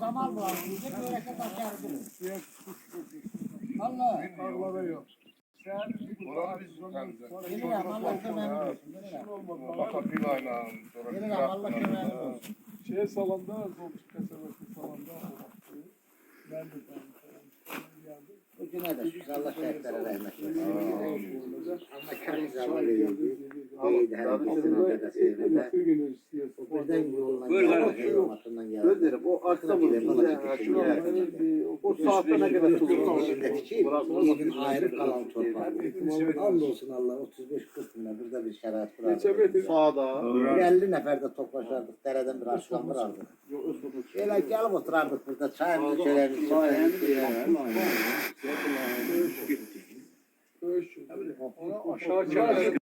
Zaman var. Bize böreke başardı. Allah. Karlara yok. Oranı biz tutarız. Gelirim Allah kemerini olsun. Kapıyla Gelirim Allah kemerini olsun. Şeye salonda, Zolçuk kasabası salonda. Ben de geldim. Bugüne de şükür Allah şehitlere rahmet eylesin. Allah kerim zaman Çay veriyordu. geldi. İyiydi herkesin dedesine. Birden yolundan geldi. Yolundan geldi. Gözlerim o aksamın o saatte ne kadar tutulur. İyi gün ayrı kalan torpak. Andolsun Allah 35-40 güne burada bir şeriat kurardık. Sağda. 50 neferde toplaşardık. Dereden bir aslan vurardık. Şöyle gelip oturardık burada çayımızı çöreğimizi içerdik. Aşağı çeker.